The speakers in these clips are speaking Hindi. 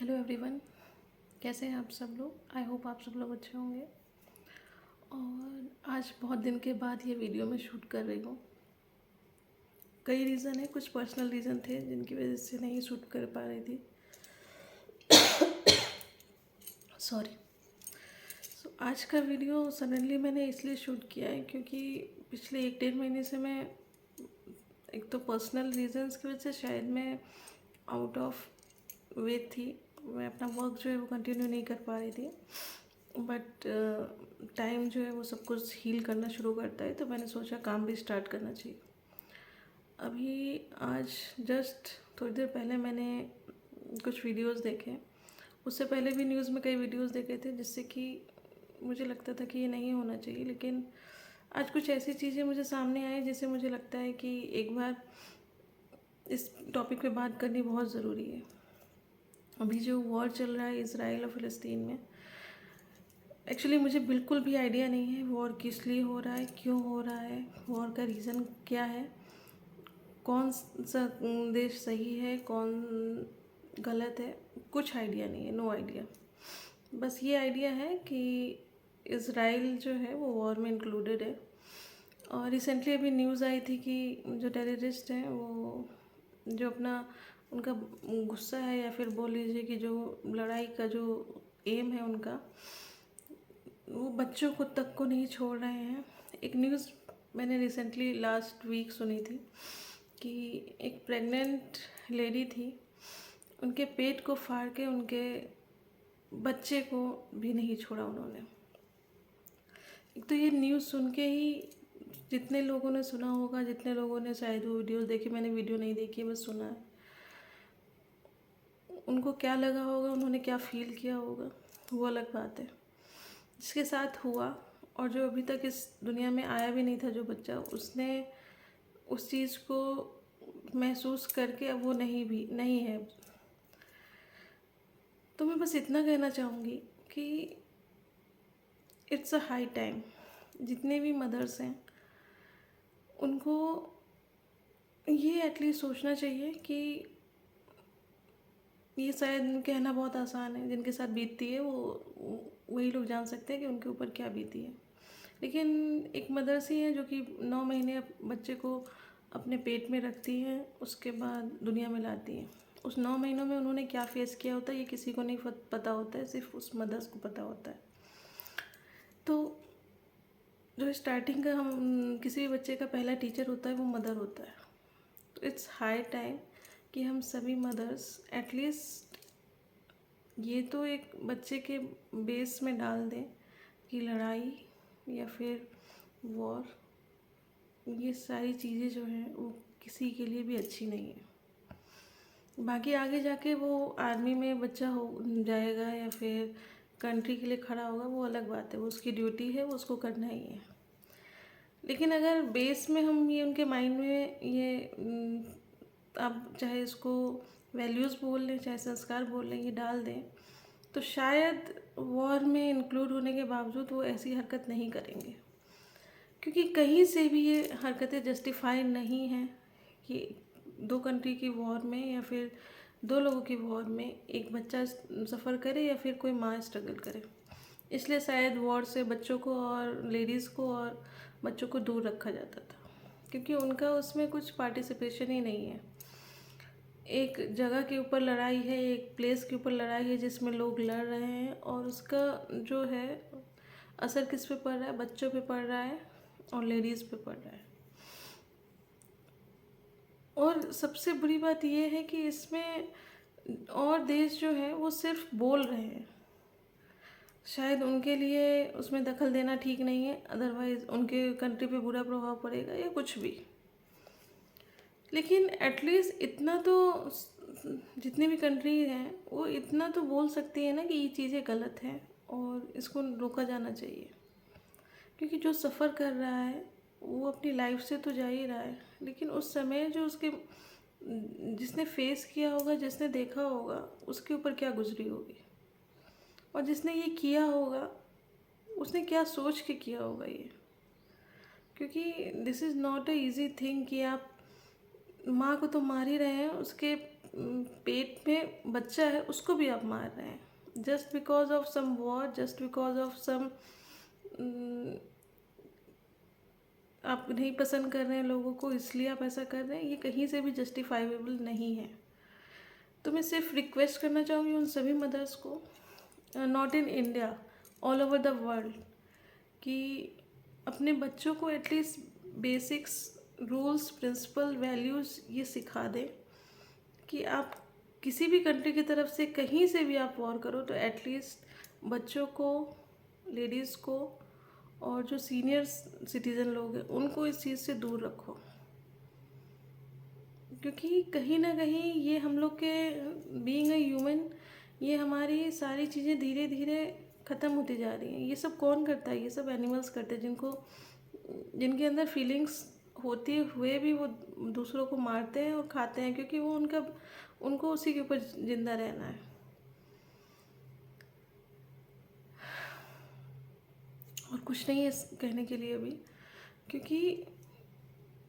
हेलो एवरीवन, कैसे हैं आप सब लोग। आई होप आप सब लोग अच्छे होंगे। और आज बहुत दिन के बाद ये वीडियो मैं शूट कर रही हूँ। कई रीज़न है, कुछ पर्सनल रीज़न थे जिनकी वजह से नहीं शूट कर पा रही थी। सॉरी। आज का वीडियो सडनली मैंने इसलिए शूट किया है क्योंकि पिछले 1-1.5 महीने से मैं, एक तो पर्सनल रीजंस की वजह से शायद मैं आउट ऑफ वे थी। मैं अपना वर्क जो है वो कंटिन्यू नहीं कर पा रही थी। बट टाइम जो है वो सब कुछ हील करना शुरू करता है, तो मैंने सोचा काम भी स्टार्ट करना चाहिए। अभी आज जस्ट थोड़ी देर पहले मैंने कुछ वीडियोस देखे। उससे पहले भी न्यूज़ में कई वीडियोस देखे थे जिससे कि मुझे लगता था कि ये नहीं होना चाहिए, लेकिन आज कुछ ऐसी चीज़ें मुझे सामने आई जिससे मुझे लगता है कि एक बार इस टॉपिक पे बात करनी बहुत ज़रूरी है। अभी जो वॉर चल रहा है इज़राइल और फ़लस्तीन में, एक्चुअली मुझे बिल्कुल भी आइडिया नहीं है वॉर किस लिए हो रहा है, क्यों हो रहा है, वॉर का रीज़न क्या है, कौन सा देश सही है, कौन गलत है। कुछ आइडिया नहीं है, नो आइडिया। बस ये आइडिया है कि इज़राइल जो है वो वॉर में इंक्लूडेड है। और रिसेंटली अभी न्यूज़ आई थी कि जो टेररिस्ट हैं वो जो अपना उनका गुस्सा है, या फिर बोल लीजिए कि जो लड़ाई का जो एम है उनका, वो बच्चों को तक को नहीं छोड़ रहे हैं। एक न्यूज़ मैंने रिसेंटली लास्ट वीक सुनी थी कि एक प्रेग्नेंट लेडी थी, उनके पेट को फाड़ के उनके बच्चे को भी नहीं छोड़ा उन्होंने। एक तो ये न्यूज़ सुन के ही जितने लोगों ने सुना होगा, जितने लोगों ने शायद वो वीडियोस देखी, मैंने वीडियो नहीं देखी बस सुना है, उनको क्या लगा होगा, उन्होंने क्या फील किया होगा वो अलग बात है। जिसके साथ हुआ और जो अभी तक इस दुनिया में आया भी नहीं था जो बच्चा, उसने उस चीज़ को महसूस करके अब वो नहीं है। तो मैं बस इतना कहना चाहूँगी कि इट्स अ हाई टाइम, जितने भी मदर्स हैं उनको ये एटलीस्ट सोचना चाहिए कि ये शायद कहना बहुत आसान है, जिनके साथ बीतती है वही लोग जान सकते हैं कि उनके ऊपर क्या बीती है। लेकिन एक मदर्स ही हैं जो कि 9 महीने बच्चे को अपने पेट में रखती हैं, उसके बाद दुनिया में लाती हैं। उस 9 महीनों में उन्होंने क्या फेस किया होता है ये किसी को नहीं पता होता है, सिर्फ उस मदर्स को पता होता है। तो जो स्टार्टिंग का हम किसी भी बच्चे का पहला टीचर होता है वो मदर होता है। तो इट्स हाई टाइम कि हम सभी मदर्स एटलीस्ट ये तो एक बच्चे के बेस में डाल दें कि लड़ाई या फिर वॉर, ये सारी चीज़ें जो हैं वो किसी के लिए भी अच्छी नहीं है। बाकी आगे जाके वो आर्मी में बच्चा हो जाएगा या फिर कंट्री के लिए खड़ा होगा, वो अलग बात है, वो उसकी ड्यूटी है, वो उसको करना ही है। लेकिन अगर बेस में हम ये उनके माइंड में ये आप चाहे इसको वैल्यूज़ बोल लें चाहे संस्कार बोल लें, ये डाल दें, तो शायद वॉर में इंक्लूड होने के बावजूद वो ऐसी हरकत नहीं करेंगे। क्योंकि कहीं से भी ये हरकतें जस्टिफाई नहीं हैं कि दो कंट्री की वॉर में या फिर दो लोगों की वॉर में एक बच्चा सफ़र करे या फिर कोई माँ स्ट्रगल करे। इसलिए शायद वॉर से बच्चों को और लेडीज़ को और बच्चों को दूर रखा जाता था, क्योंकि उनका उसमें कुछ पार्टिसिपेशन ही नहीं है। एक जगह के ऊपर लड़ाई है, एक प्लेस के ऊपर लड़ाई है जिसमें लोग लड़ रहे हैं, और उसका जो है असर किस पे पड़ रहा है, बच्चों पे पड़ रहा है और लेडीज़ पे पड़ रहा है। और सबसे बुरी बात यह है कि इसमें और देश जो है वो सिर्फ बोल रहे हैं, शायद उनके लिए उसमें दखल देना ठीक नहीं है, अदरवाइज़ उनके कंट्री पे बुरा प्रभाव पड़ेगा या कुछ भी। लेकिन एटलीस्ट इतना तो जितनी भी कंट्री हैं वो इतना तो बोल सकती है ना कि ये चीज़ें गलत हैं और इसको रोका जाना चाहिए। क्योंकि जो सफ़र कर रहा है वो अपनी लाइफ से तो जा ही रहा है, लेकिन उस समय जो उसके जिसने फेस किया होगा, जिसने देखा होगा, उसके ऊपर क्या गुजरी होगी, और जिसने ये किया होगा उसने क्या सोच के किया होगा ये। क्योंकि this is not a easy thing कि आप माँ को तो मार ही रहे हैं, उसके पेट में बच्चा है उसको भी आप मार रहे हैं just because of some war, just because of some आप नहीं पसंद कर रहे हैं लोगों को इसलिए आप ऐसा कर रहे हैं। ये कहीं से भी जस्टिफाइबल नहीं है। तो मैं सिर्फ रिक्वेस्ट करना चाहूँगी उन सभी मदर्स को, not in India, all over the world, कि अपने बच्चों को at least basics, rules, principle, values ये सिखा दें कि आप किसी भी कंट्री की तरफ से कहीं से भी आप वॉर करो तो एटलीस्ट बच्चों को, लेडीज़ को और जो सीनियर सिटीज़न लोग हैं उनको इस चीज़ से दूर रखो, क्योंकि कहीं ना कहीं ये हम लोग के बीइंग अ ह्यूमन, ये हमारी सारी चीज़ें धीरे धीरे ख़त्म होती जा रही हैं। ये सब कौन करता है? ये सब एनिमल्स करते हैं, जिनके अंदर फीलिंग्स होते हुए भी वो दूसरों को मारते हैं और खाते हैं, क्योंकि वो उनको उसी के ऊपर ज़िंदा रहना है। और कुछ नहीं है कहने के लिए अभी, क्योंकि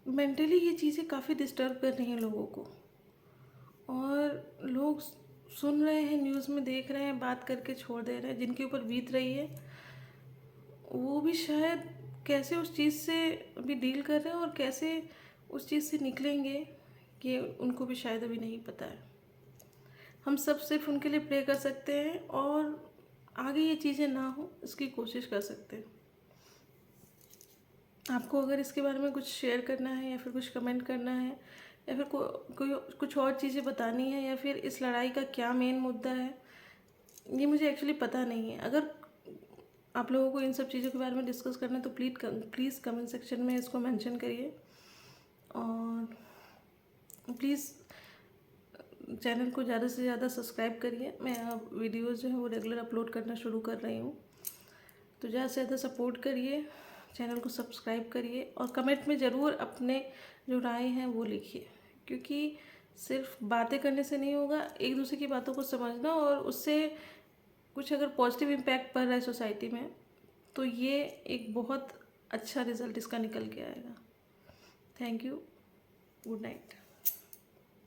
मेंटली ये चीज़ें काफ़ी डिस्टर्ब कर रही हैं लोगों को, और लोग सुन रहे हैं, न्यूज़ में देख रहे हैं, बात करके छोड़ दे रहे हैं। जिनके ऊपर बीत रही है वो भी शायद कैसे उस चीज़ से अभी डील कर रहे हैं और कैसे उस चीज़ से निकलेंगे कि उनको भी शायद अभी नहीं पता है। हम सब सिर्फ उनके लिए प्रे कर सकते हैं और आगे ये चीज़ें ना हो इसकी कोशिश कर सकते हैं। आपको अगर इसके बारे में कुछ शेयर करना है या फिर कुछ कमेंट करना है या फिर कोई कुछ और चीज़ें बतानी है या फिर इस लड़ाई का क्या मेन मुद्दा है, ये मुझे एक्चुअली पता नहीं है। अगर आप लोगों को इन सब चीज़ों के बारे में डिस्कस करना है तो प्लीज़ कमेंट सेक्शन में इसको मेंशन करिए, और प्लीज़ चैनल को ज़्यादा से ज़्यादा सब्सक्राइब करिए। मैं अब वीडियोज़ जो है वो रेगुलर अपलोड करना शुरू कर रही हूँ, तो ज़्यादा से ज़्यादा सपोर्ट करिए, चैनल को सब्सक्राइब करिए और कमेंट में ज़रूर अपने जो राय हैं वो लिखिए, क्योंकि सिर्फ बातें करने से नहीं होगा। एक दूसरे की बातों को समझना और उससे कुछ अगर पॉजिटिव इम्पैक्ट पड़ रहा है सोसाइटी में तो ये एक बहुत अच्छा रिज़ल्ट इसका निकल के आएगा। Thank you, good night.